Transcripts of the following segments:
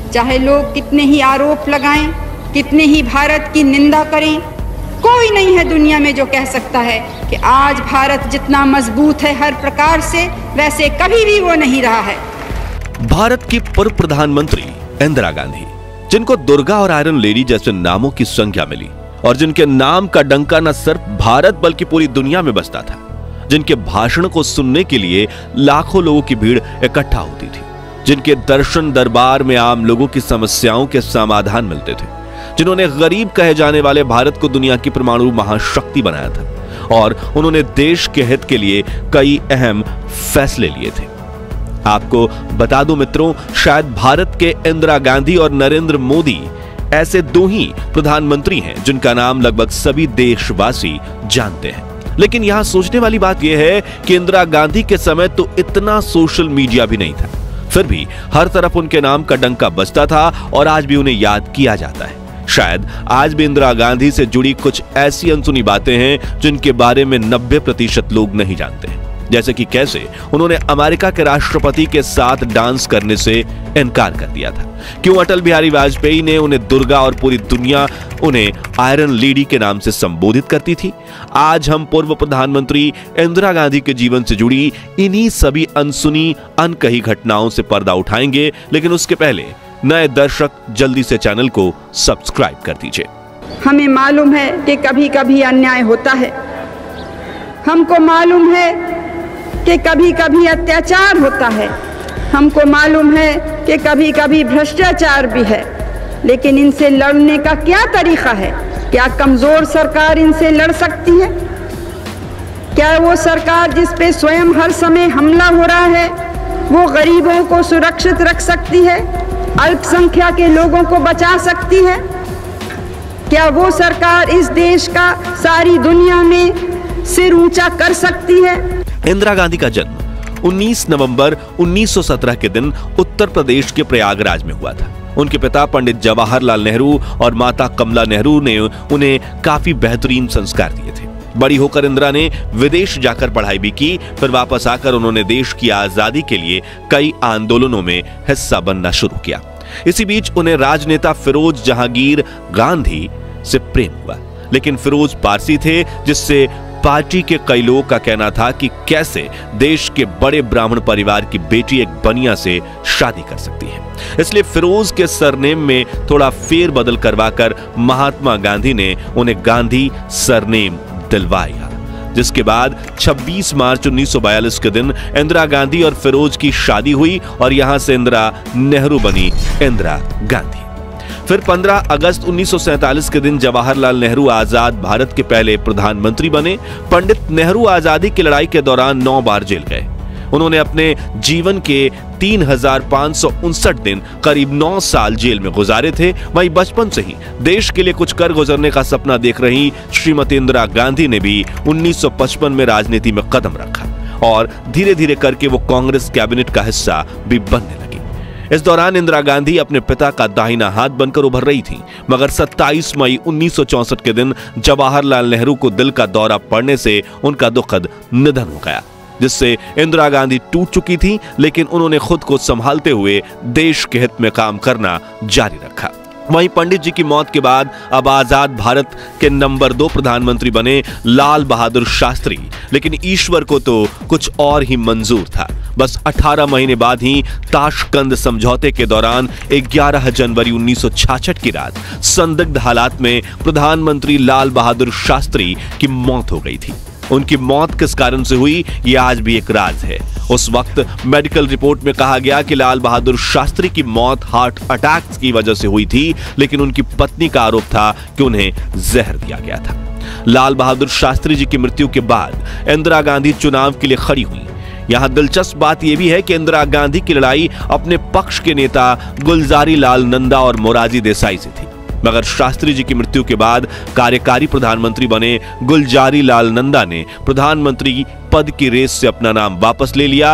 चाहे लोग कितने ही आरोप लगाएं, कितने ही भारत की निंदा करें, कोई नहीं है दुनिया में जो कह सकता है कि आज भारत जितना मजबूत है हर प्रकार से, वैसे कभी भी वो नहीं रहा है। भारत की पूर्व प्रधानमंत्री इंदिरा गांधी, जिनको दुर्गा और आयरन लेडी जैसे नामों की संज्ञा मिली और जिनके नाम का डंका न सिर्फ भारत बल्कि पूरी दुनिया में बजता था, जिनके भाषण को सुनने के लिए लाखों लोगों की भीड़ इकट्ठा होती थी, जिनके दर्शन दरबार में आम लोगों की समस्याओं के समाधान मिलते थे, जिन्होंने गरीब कहे जाने वाले भारत को दुनिया की परमाणु महाशक्ति बनाया था और उन्होंने देश के हित के लिए कई अहम फैसले लिए थे। आपको बता दूं मित्रों, शायद भारत के इंदिरा गांधी और नरेंद्र मोदी ऐसे दो ही प्रधानमंत्री हैं जिनका नाम लगभग सभी देशवासी जानते हैं। लेकिन यहां सोचने वाली बात यह है कि इंदिरा गांधी के समय तो इतना सोशल मीडिया भी नहीं था, फिर भी हर तरफ उनके नाम का डंका बजता था और आज भी उन्हें याद किया जाता है। शायद आज भी इंदिरा गांधी से जुड़ी कुछ ऐसी अनसुनी बातें हैं जिनके बारे में 90% लोग नहीं जानते, जैसे कि कैसे उन्होंने अमेरिका के राष्ट्रपति के साथ डांस करने से इनकार कर दिया था, क्यों अटल बिहारी वाजपेयी ने उन्हें दुर्गा और पूरी दुनिया उन्हें आयरन लेडी के नाम से संबोधित करती थी। आज हम पूर्व प्रधानमंत्री इंदिरा गांधी के जीवन से जुड़ी इन्हीं सभी अनसुनी अनकही घटनाओं से पर्दा उठाएंगे, लेकिन उसके पहले नए दर्शक जल्दी से चैनल को सब्सक्राइब कर दीजिए। हमें मालूम है कि कभी कभी अन्याय होता है, हमको मालूम है कि कभी कभी अत्याचार होता है, हमको मालूम है कि कभी कभी भ्रष्टाचार भी है, लेकिन इनसे लड़ने का क्या तरीका है? क्या कमजोर सरकार इनसे लड़ सकती है? क्या वो सरकार जिस पे स्वयं हर समय हमला हो रहा है वो गरीबों को सुरक्षित रख सकती है, अल्पसंख्यक के लोगों को बचा सकती है? क्या वो सरकार इस देश का सारी दुनिया में सिर ऊंचा कर सकती है? इंदिरा गांधी का जन्म 19 नवंबर 1917 के दिन उत्तर प्रदेश के प्रयागराज में हुआ था। उनके पिता पंडित जवाहरलाल नेहरू और माता कमला नेहरू ने उन्हें काफी बेहतरीन संस्कार दिए थे। बड़ी होकर इंदिरा ने विदेश जाकर पढ़ाई भी की, फिर वापस आकर उन्होंने देश की आजादी के लिए कई आंदोलनों में हिस्सा बनना शुरू किया। इसी बीच उन्हें राजनेता फिरोज जहांगीर गांधी से प्रेम हुआ, लेकिन फिरोज पारसी थे, जिससे पार्टी के कई लोगों का कहना था कि कैसे देश के बड़े ब्राह्मण परिवार की बेटी एक बनिया से शादी कर सकती है। इसलिए फिरोज के सरनेम में थोड़ा फेरबदल करवाकर महात्मा गांधी ने उन्हें गांधी सरनेम दिलवाया, जिसके बाद 26 मार्च 1942 के दिन इंदिरा गांधी और फिरोज की शादी हुई और यहां से इंदिरा नेहरू बनी इंदिरा गांधी। फिर 15 अगस्त 1947 के दिन जवाहरलाल नेहरू आजाद भारत के पहले प्रधानमंत्री बने। पंडित नेहरू आजादी की लड़ाई के दौरान 9 बार जेल गए। उन्होंने अपने जीवन के 3559 दिन करीब 9 साल जेल में गुजारे थे। वहीं बचपन से ही देश के लिए कुछ कर गुजरने का सपना देख रही श्रीमती इंदिरा गांधी ने भी 1955 में राजनीति में कदम रखा और धीरे धीरे करके वो कांग्रेस कैबिनेट का हिस्सा भी बनने लगी। इस दौरान इंदिरा गांधी अपने पिता का दाहिना हाथ बनकर उभर रही थी, मगर 27 मई 1964 के दिन जवाहरलाल नेहरू को दिल का दौरा पड़ने से उनका दुखद निधन हो गया, जिससे इंदिरा गांधी टूट चुकी थी, लेकिन उन्होंने खुद को संभालते हुए देश के हित में काम करना जारी रखा। वहीं पंडित जी की मौत के बाद अब आजाद भारत के नंबर 2 प्रधानमंत्री बने लाल बहादुर शास्त्री, लेकिन ईश्वर को तो कुछ और ही मंजूर था। बस 18 महीने बाद ही ताशकंद समझौते के दौरान 11 जनवरी 1966 की रात संदिग्ध हालात में प्रधानमंत्री लाल बहादुर शास्त्री की मौत हो गई थी। उनकी मौत किस कारण से हुई, यह आज भी एक राज है। उस वक्त मेडिकल रिपोर्ट में कहा गया कि लाल बहादुर शास्त्री की मौत हार्ट अटैक की वजह से हुई थी, लेकिन उनकी पत्नी का आरोप था कि उन्हें जहर दिया गया था। लाल बहादुर शास्त्री जी की मृत्यु के बाद इंदिरा गांधी चुनाव के लिए खड़ी हुई। यहां दिलचस्प बात यह भी है कि इंदिरा गांधी की लड़ाई अपने पक्ष के नेता गुलजारी लाल नंदा और मोरारजी देसाई से थी, मगर शास्त्री जी की मृत्यु के बाद कार्यकारी प्रधानमंत्री बने गुलजारी लाल नंदा ने प्रधानमंत्री पद की रेस से अपना नाम वापस ले लिया।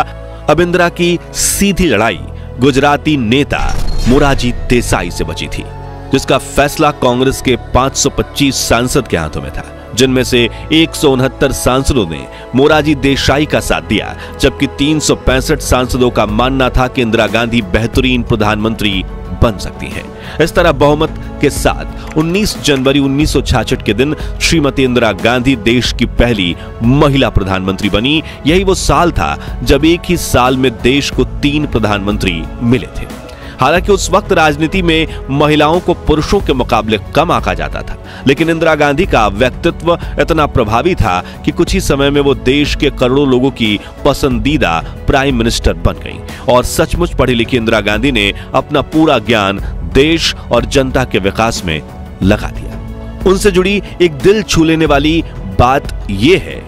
अब इंदिरा की सीधी लड़ाई गुजराती नेता मोरारजी देसाई से बची थी, जिसका फैसला कांग्रेस के 525 सांसद के हाथों में था। जिनमें से 169 सांसदों ने मोरारजी देसाई का साथ दिया, जबकि 365 सांसदों का मानना था कि इंदिरा गांधी बेहतरीन प्रधानमंत्री बन सकती हैं। इस तरह बहुमत के साथ 19 जनवरी 1966 के दिन श्रीमती इंदिरा गांधी देश की पहली महिला प्रधानमंत्री बनी। यही वो साल था जब एक ही साल में देश को 3 प्रधानमंत्री मिले थे। हालांकि उस वक्त राजनीति में महिलाओं को पुरुषों के मुकाबले कम आंका जाता था, लेकिन इंदिरा गांधी का व्यक्तित्व इतना प्रभावी था कि कुछ ही समय में वो देश के करोड़ों लोगों की पसंदीदा प्राइम मिनिस्टर बन गई। और सचमुच पढ़ी लिखी इंदिरा गांधी ने अपना पूरा ज्ञान देश और जनता के विकास में लगा दिया। उनसे जुड़ी एक दिल छू लेने वाली बात यह है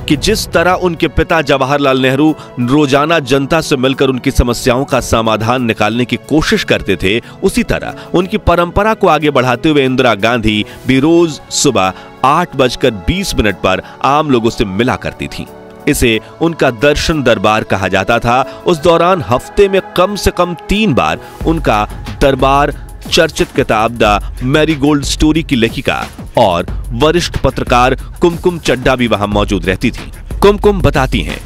कि जिस तरह उनके पिता जवाहरलाल नेहरू रोजाना जनता से मिलकर उनकी समस्याओं का समाधान निकालने की कोशिश करते थे, उसी तरह उनकी परंपरा को आगे बढ़ाते हुए इंदिरा गांधी भी रोज सुबह 8:20 पर आम लोगों से मिला करती थीं। इसे उनका दर्शन दरबार कहा जाता था। उस दौरान हफ्ते में कम से कम 3 बार उनका दरबार चर्चित किताब द मैरीगोल्ड स्टोरी की लेखिका और वरिष्ठ पत्रकार कुमकुम चड्ढा भी वहां मौजूद रहती थी। कुमकुम बताती हैं,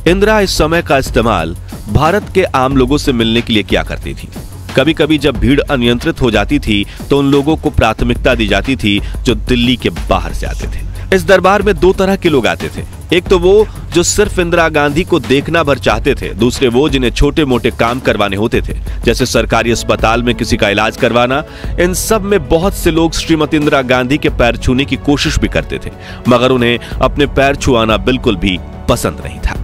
इंदिरा इस समय का इस्तेमाल भारत के आम लोगों से मिलने के लिए किया करती थी। कभी कभी जब भीड़ अनियंत्रित हो जाती थी तो उन लोगों को प्राथमिकता दी जाती थी जो दिल्ली के बाहर से आते थे। इस दरबार में 2 तरह के लोग आते थे। एक तो वो जो सिर्फ इंदिरा गांधी को देखना भर चाहते थे, दूसरे वो जिन्हें छोटे मोटे काम करवाने होते थे, जैसे सरकारी अस्पताल में किसी का इलाज करवाना। इन सब में बहुत से लोग श्रीमती इंदिरा गांधी के पैर छूने की कोशिश भी करते थे, मगर उन्हें अपने पैर छुआना बिल्कुल भी पसंद नहीं था।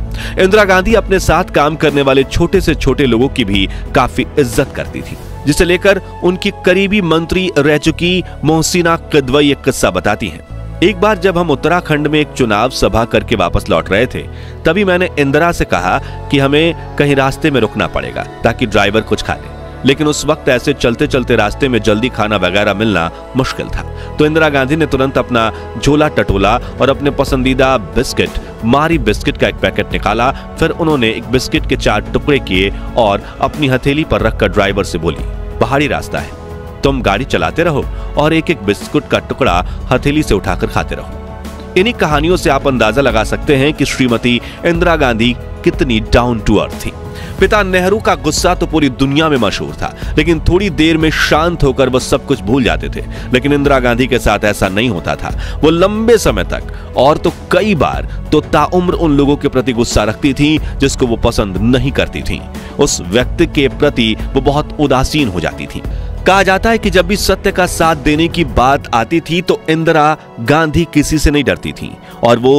इंदिरा गांधी अपने साथ काम करने वाले छोटे से छोटे लोगों की भी काफी इज्जत करती थी, जिसे लेकर उनकी करीबी मंत्री रह चुकी मोहसिना किदवई एक किस्सा बताती हैं। एक बार जब हम उत्तराखंड में एक चुनाव सभा करके वापस लौट रहे थे, तभी मैंने इंदिरा से कहा कि हमें कहीं रास्ते में रुकना पड़ेगा ताकि ड्राइवर कुछ खा ले, लेकिन उस वक्त ऐसे चलते चलते रास्ते में जल्दी खाना वगैरह मिलना मुश्किल था। तो इंदिरा गांधी ने तुरंत अपना झोला टटोला और अपने पसंदीदा बिस्किट मारी बिस्किट का एक पैकेट निकाला। फिर उन्होंने एक बिस्किट के 4 टुकड़े किए और अपनी हथेली पर रखकर ड्राइवर से बोली, पहाड़ी रास्ता है, तुम गाड़ी चलाते रहो और एक एक बिस्कुट का टुकड़ा हथेली से उठाकर खाते रहो। इन्हीं कहानियों से आप अंदाजा लगा सकते हैं कि श्रीमती इंदिरा गांधी कितनी डाउन टू अर्थ थी। पिता नेहरू का गुस्सा तो पूरी दुनिया में मशहूर था, लेकिन थोड़ी देर में शांत होकर वो सब कुछ भूल जाते थे। लेकिन इंदिरा गांधी के साथ ऐसा नहीं होता था। वो लंबे समय तक और तो कई बार तो ताउम्र उन लोगों के प्रति गुस्सा रखती थी जिसको वो पसंद नहीं करती थी। उस व्यक्ति के प्रति वो बहुत उदासीन हो जाती थी। कहा जाता है कि जब भी सत्य का साथ देने की बात आती थी तो इंदिरा गांधी किसी से नहीं डरती थी और वो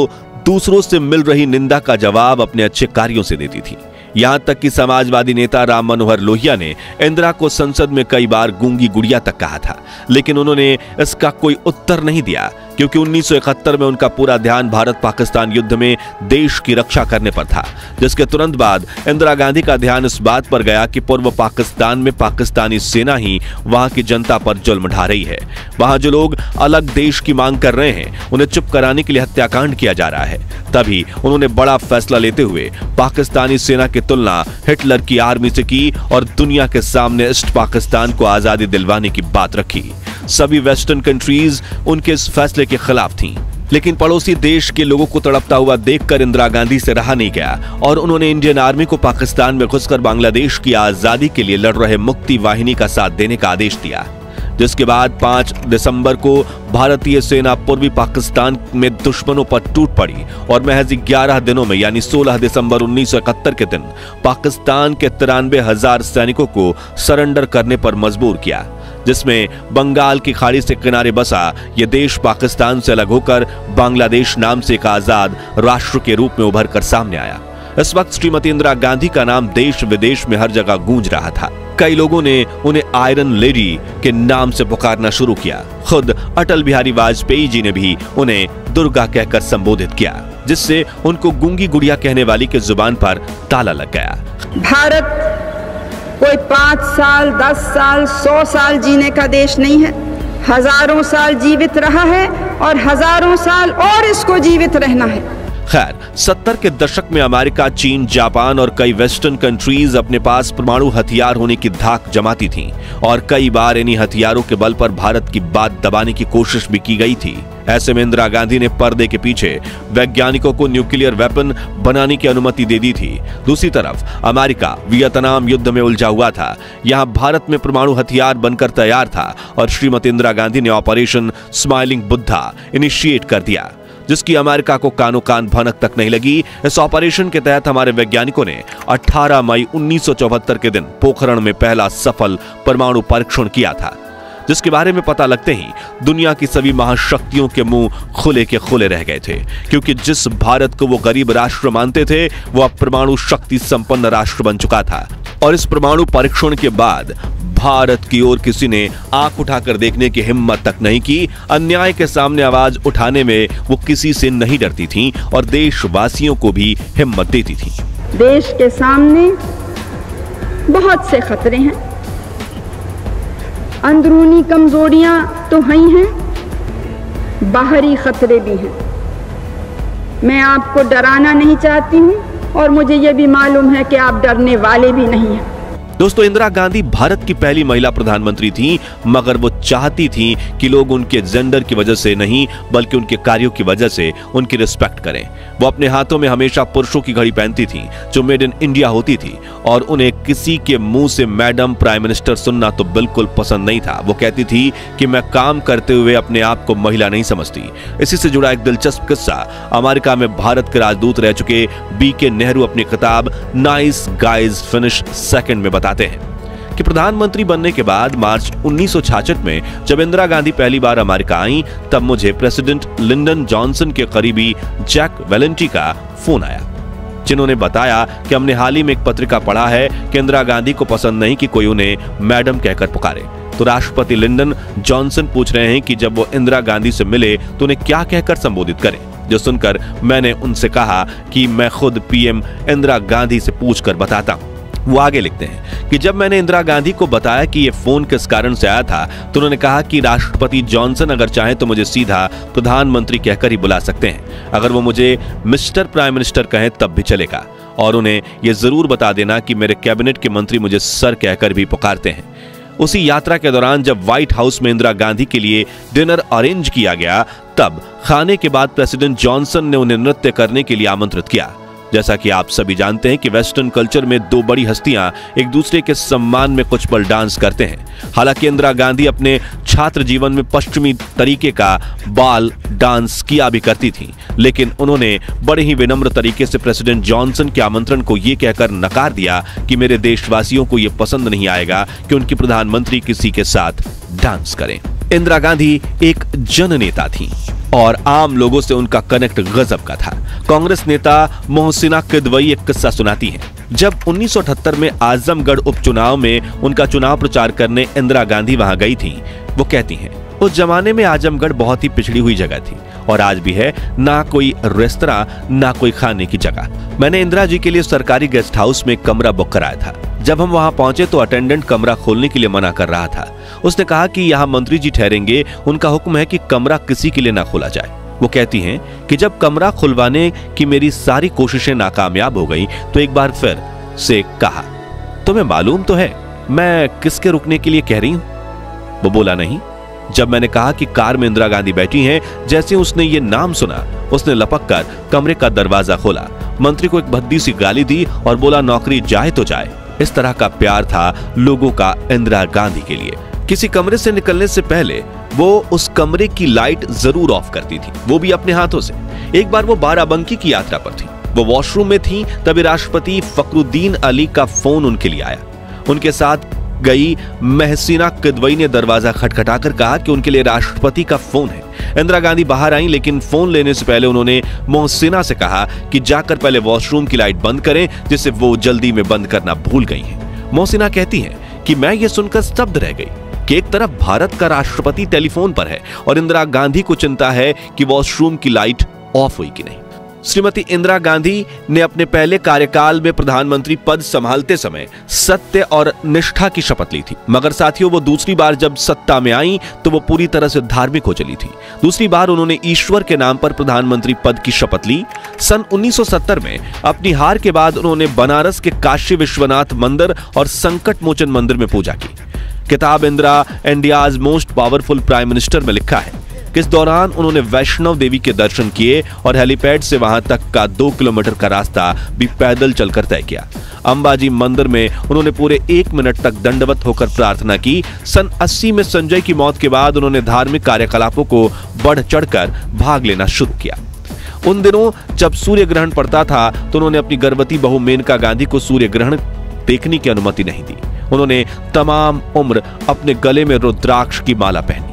दूसरों से मिल रही निंदा का जवाब अपने अच्छे कार्यों से देती थी। यहां तक कि समाजवादी नेता राम मनोहर लोहिया ने इंदिरा को संसद में कई बार गूंगी गुड़िया तक कहा था, लेकिन उन्होंने इसका कोई उत्तर नहीं दिया, क्योंकि 1971 में उनका पूरा ध्यान भारत पाकिस्तान युद्ध में देश की रक्षा करने पर था, जिसके तुरंत बाद इंदिरा गांधी का ध्यान इस बात पर गया कि पूर्व पाकिस्तान में पाकिस्तानी सेना ही वहां की जनता पर जुल्म ढा रही है। वहां जो लोग अलग देश की मांग कर रहे हैं उन्हें चुप कराने के लिए हत्याकांड किया जा रहा है। तभी उन्होंने बड़ा फैसला लेते हुए पाकिस्तानी सेना की तुलना हिटलर की आर्मी से की और दुनिया के सामने ईस्ट पाकिस्तान को आजादी दिलवाने की बात रखी। सभी वेस्टर्न कंट्रीज उनके इस फैसले के खिलाफ थीं, लेकिन पड़ोसी देश के लोगों को तड़पता हुआ देखकर इंदिरा गांधी से रहा नहीं गया और उन्होंने इंडियन आर्मी को पाकिस्तान में घुसकर बांग्लादेश की आजादी के लिए लड़ रहे मुक्ति वाहिनी का साथ देने का आदेश दिया, जिसके बाद 5 दिसंबर को भारतीय सेना पूर्वी पाकिस्तान में दुश्मनों पर टूट पड़ी और महज 11 दिनों में यानी 16 दिसंबर 1971 के दिन पाकिस्तान के 93,000 सैनिकों को सरेंडर करने पर मजबूर किया, जिसमें बंगाल की खाड़ी से किनारे बसा यह देश पाकिस्तान से अलग होकर बांग्लादेश नाम से एक आजाद राष्ट्र के रूप में उभर कर सामने आया। इस वक्त श्रीमती इंदिरा गांधी का नाम देश विदेश में हर जगह गूंज रहा था। कई लोगों ने उन्हें आयरन लेडी के नाम से पुकारना शुरू किया। खुद अटल बिहारी वाजपेयी जी ने भी उन्हें दुर्गा कहकर संबोधित किया, जिससे उनको गूंगी गुड़िया कहने वाली के जुबान पर ताला लग गया। भारत कोई 5 साल, 10 साल, 100 साल जीने का देश नहीं है। हजारों साल जीवित रहा है और हजारों साल और इसको जीवित रहना है। खैर, 70 के दशक में अमेरिका, चीन, जापान और कई वेस्टर्न कंट्रीज अपने पास परमाणु हथियार होने की धाक जमाती थीं और कई बार इन्हीं हथियारों के बल पर भारत की बात दबाने की कोशिश भी की गई थी। ऐसे में इंदिरा गांधी ने पर्दे के पीछे वैज्ञानिकों को न्यूक्लियर वेपन बनाने की अनुमति दे दी थी। दूसरी तरफ अमेरिका वियतनाम युद्ध में उलझा हुआ था। यहां भारत में परमाणु हथियार बनकर तैयार था और श्रीमती इंदिरा गांधी ने ऑपरेशन स्माइलिंग बुद्धा इनिशिएट कर दिया, जिसकी अमेरिका को कानो कान भनक तक नहीं लगी। इस ऑपरेशन के तहत हमारे वैज्ञानिकों ने 18 मई 1974 के दिन पोखरण में पहला सफल परमाणु परीक्षण किया था, जिसके बारे में पता लगते ही दुनिया की सभी महाशक्तियों के मुंह खुले के खुले रह गए थे, क्योंकि जिस भारत को वो गरीब राष्ट्र मानते थे वो अब परमाणु शक्ति संपन्न राष्ट्र बन चुका था। और इस परमाणु परीक्षण के बाद भारत की ओर किसी ने आंख उठाकर देखने की हिम्मत तक नहीं की। अन्याय के सामने आवाज उठाने में वो किसी से नहीं डरती थीं और देशवासियों को भी हिम्मत देती थीं। देश के सामने बहुत से खतरे हैं, अंदरूनी कमजोरियां तो हैं ही हैं, बाहरी खतरे भी हैं। मैं आपको डराना नहीं चाहती हूं और मुझे यह भी मालूम है कि आप डरने वाले भी नहीं हैं। दोस्तों, इंदिरा गांधी भारत की पहली महिला प्रधानमंत्री थी, मगर वो चाहती थी कि लोग उनके जेंडर की वजह से नहीं बल्कि उनके कार्यों की वजह से उनकी रिस्पेक्ट करें। वो अपने हाथों में हमेशा पुरुषों की घड़ी पहनती थी जो मेड इन इंडिया होती थी और उन्हें किसी के मुंह से मैडम प्राइम मिनिस्टर सुनना तो बिल्कुल पसंद नहीं था। वो कहती थी कि मैं काम करते हुए अपने आप को महिला नहीं समझती। इसी से जुड़ा एक दिलचस्प किस्सा अमेरिका में भारत के राजदूत रह चुके BK नेहरू अपनी किताब नाइस गाइज फिनिश सेकंड में बताते हैं कि प्रधानमंत्री बनने के बाद मार्च 1966 में जब इंदिरा गांधी पहली बार अमेरिका आई, तब मुझे प्रेसिडेंट लिंडन जॉनसन के करीबी जैक वेलेंटी का फोन आया, जिन्होंने बताया कि हमने हाल ही में एक पत्रिका पढ़ा है कि इंदिरा गांधी को पसंद नहीं कि कोई उन्हें मैडम कहकर पुकारे। तो राष्ट्रपति लिंडन जॉनसन पूछ रहे हैं कि जब वो इंदिरा गांधी से मिले तो उन्हें क्या कहकर संबोधित करें। जो सुनकर मैंने उनसे कहा कि मैं खुद PM इंदिरा गांधी से पूछकर बताता हूं। वो आगे लिखते हैं कि जब मैंने इंदिरा गांधी को बताया कि ये फोन किस कारण से आया था तो उन्होंने कहा कि राष्ट्रपति जॉनसन अगर चाहें तो मुझे सीधा प्रधानमंत्री कहकर ही बुला सकते हैं, अगर वो मुझे मिस्टर प्राइम मिनिस्टर कहें तब भी चलेगा, और उन्हें ये जरूर बता देना कि मेरे कैबिनेट के मंत्री मुझे सर कहकर भी पुकारते हैं। उसी यात्रा के दौरान जब व्हाइट हाउस में इंदिरा गांधी के लिए डिनर अरेंज किया गया, तब खाने के बाद प्रेसिडेंट जॉनसन ने उन्हें नृत्य करने के लिए आमंत्रित किया। जैसा कि आप सभी जानते हैं कि वेस्टर्न कल्चर में दो बड़ी हस्तियां एक दूसरे के सम्मान में कुछ पल डांस करते हैं। हालांकि इंदिरा गांधी अपने छात्र जीवन में पश्चिमी तरीके का बाल डांस किया भी करती थी, लेकिन उन्होंने बड़े ही विनम्र तरीके से प्रेसिडेंट जॉनसन के आमंत्रण को यह कहकर नकार दिया कि मेरे देशवासियों को यह पसंद नहीं आएगा कि उनकी प्रधानमंत्री किसी के साथ डांस करें। इंदिरा गांधी एक जननेता थी और आम लोगों से उनका कनेक्ट गजब का था। कांग्रेस नेता मोहसिना किदवई एक किस्सा सुनाती हैं। जब 1978 में आजमगढ़ उपचुनाव में उनका चुनाव प्रचार करने इंदिरा गांधी वहां गई थी, वो कहती हैं, उस जमाने में आजमगढ़ बहुत ही पिछड़ी हुई जगह थी और आज भी है, ना कोई रेस्तरां ना कोई खाने की जगह। मैंने इंदिरा जी के लिए सरकारी गेस्ट हाउस में कमरा बुक कराया था। जब हम वहां पहुंचे तो अटेंडेंट कमरा खोलने के लिए मना कर रहा था। उसने कहा कि यहाँ मंत्री जी ठहरेंगे, उनका हुक्म है कि कमरा किसी के लिए ना खोला जाए। वो कहती हैं कि जब कमरा खुलवाने की मेरी सारी कोशिशें नाकामयाब हो गई तो एक बार फिर से कहा, तुम्हें मालूम तो है मैं किसके रुकने के लिए कह रही हूं? वो बोला नहीं। जब मैंने कहा कि कार में इंदिरा गांधी बैठी हैं, जैसे उसने ये नाम सुना उसने लपक कर कमरे का दरवाजा खोला, मंत्री को एक भद्दी सी गाली दी और बोला नौकरी जाए तो जाए। इस तरह का प्यार था लोगों का इंदिरा गांधी के लिए। किसी कमरे से निकलने से पहले वो उस कमरे की लाइट जरूर ऑफ करती थी, वो भी अपने हाथों से। एक बार वो बाराबंकी की यात्रा पर थी, वो वॉशरूम में थी, तभी राष्ट्रपति फखरुद्दीन अली का फोन उनके लिए आया। उनके साथ गई महसीना किदवई ने दरवाजा खटखटाकर कहा कि उनके लिए राष्ट्रपति का फोन है। इंदिरा गांधी बाहर आई, लेकिन फोन लेने से पहले उन्होंने मोहसिना से कहा कि जाकर पहले वॉशरूम की लाइट बंद करें, जिसे वो जल्दी में बंद करना भूल गई हैं। मोहसिना कहती हैं कि मैं ये सुनकर स्तब्ध रह गई कि एक तरफ भारत का राष्ट्रपति टेलीफोन पर है और इंदिरा गांधी को चिंता है कि वॉशरूम की लाइट ऑफ हुई कि नहीं। श्रीमती इंदिरा गांधी ने अपने पहले कार्यकाल में प्रधानमंत्री पद संभालते समय सत्य और निष्ठा की शपथ ली थी, मगर साथियों वो दूसरी बार जब सत्ता में आई तो वो पूरी तरह से धार्मिक हो चली थी। दूसरी बार उन्होंने ईश्वर के नाम पर प्रधानमंत्री पद की शपथ ली। सन 1970 में अपनी हार के बाद उन्होंने बनारस के काशी विश्वनाथ मंदिर और संकट मोचन मंदिर में पूजा की। किताब Indira India's most powerful prime minister में लिखा है कि इस दौरान उन्होंने वैष्णव देवी के दर्शन किए और हेलीपैड से वहां तक का 2 किलोमीटर का रास्ता भी पैदल चलकर तय किया। अंबाजी मंदिर में उन्होंने पूरे 1 मिनट तक दंडवत होकर प्रार्थना की। सन 80 में संजय की मौत के बाद उन्होंने धार्मिक कार्यकलापों को बढ़ चढ़कर भाग लेना शुरू किया। उन दिनों जब सूर्य ग्रहण पड़ता था तो उन्होंने अपनी गर्भवती बहू मेनका गांधी को सूर्य ग्रहण देखने की अनुमति नहीं दी। उन्होंने तमाम उम्र अपने गले में रुद्राक्ष की माला पहनी।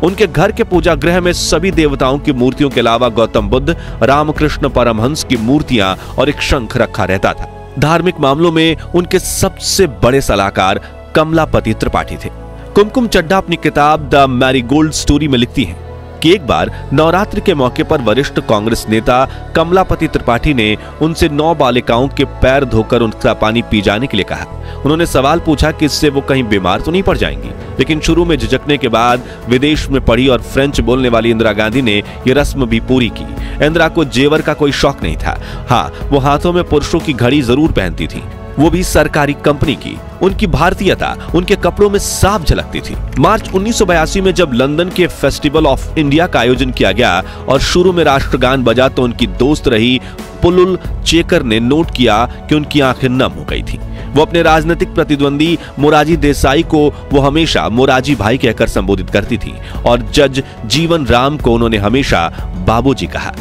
उनके घर के पूजा गृह में सभी देवताओं की मूर्तियों के अलावा गौतम बुद्ध, रामकृष्ण परमहंस की मूर्तियां और एक शंख रखा रहता था। धार्मिक मामलों में उनके सबसे बड़े सलाहकार कमलापति त्रिपाठी थे। कुमकुम चड्ढा अपनी किताब द मैरीगोल्ड स्टोरी में लिखती हैं कि एक बार नवरात्रि के मौके पर वरिष्ठ कांग्रेस नेता कमलापति त्रिपाठी ने उनसे 9 बालिकाओं के पैर धोकर उनका पानी पी जाने के लिए कहा। उन्होंने सवाल पूछा कि इससे वो कहीं बीमार तो नहीं पड़ जाएंगी, लेकिन शुरू में झिझकने के बाद विदेश में पढ़ी और फ्रेंच बोलने वाली इंदिरा गांधी ने यह रस्म भी पूरी की। इंदिरा को जेवर का कोई शौक नहीं था। हाँ, वो हाथों में पुरुषों की घड़ी जरूर पहनती थी, वो भी सरकारी कंपनी की। उनकी भारतीयता उनके कपड़ों में साफ झलकती थी। मार्च 1982 में जब लंदन के फेस्टिवल ऑफ इंडिया का आयोजन किया गया और शुरू में राष्ट्रगान बजा तो उनकी दोस्त रही पुलुल चेकर ने नोट किया कि उनकी आंखें नम हो गई थी। वो अपने राजनीतिक प्रतिद्वंदी मोरारजी देसाई को वो हमेशा मोरारजी भाई कहकर संबोधित करती थी और जज जीवन राम को उन्होंने हमेशा बाबूजी कहा।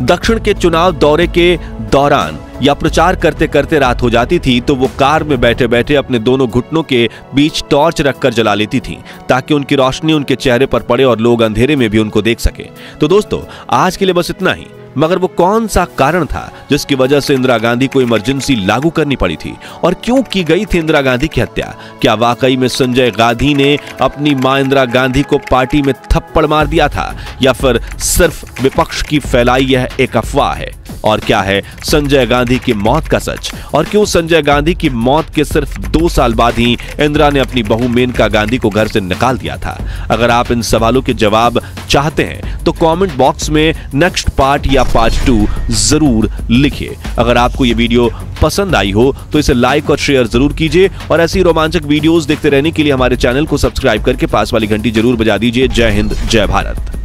दक्षिण के चुनाव दौरे के दौरान या प्रचार करते करते रात हो जाती थी तो वो कार में बैठे बैठे अपने दोनों घुटनों के बीच टॉर्च रखकर जला लेती थी ताकि उनकी रोशनी उनके चेहरे पर पड़े और लोग अंधेरे में भी उनको देख सके। तो दोस्तों, आज के लिए बस इतना ही। मगर वो कौन सा कारण था जिसकी वजह से इंदिरा गांधी को इमरजेंसी लागू करनी पड़ी थी और क्यों की गई थी इंदिरा गांधी की हत्या? क्या वाकई में संजय गांधी ने अपनी मां इंदिरा गांधी को पार्टी में थप्पड़ मार दिया था या फिर सिर्फ विपक्ष की फैलाई यह एक अफवाह है? और क्या है संजय गांधी की मौत का सच? और क्यों संजय गांधी की मौत के सिर्फ 2 साल बाद ही इंदिरा ने अपनी बहू मेनका गांधी को घर से निकाल दिया था? अगर आप इन सवालों के जवाब चाहते हैं तो कमेंट बॉक्स में नेक्स्ट पार्ट या पार्ट 2 जरूर लिखिए। अगर आपको ये वीडियो पसंद आई हो तो इसे लाइक और शेयर जरूर कीजिए और ऐसी रोमांचक वीडियोस देखते रहने के लिए हमारे चैनल को सब्सक्राइब करके पास वाली घंटी जरूर बजा दीजिए। जय हिंद, जय भारत।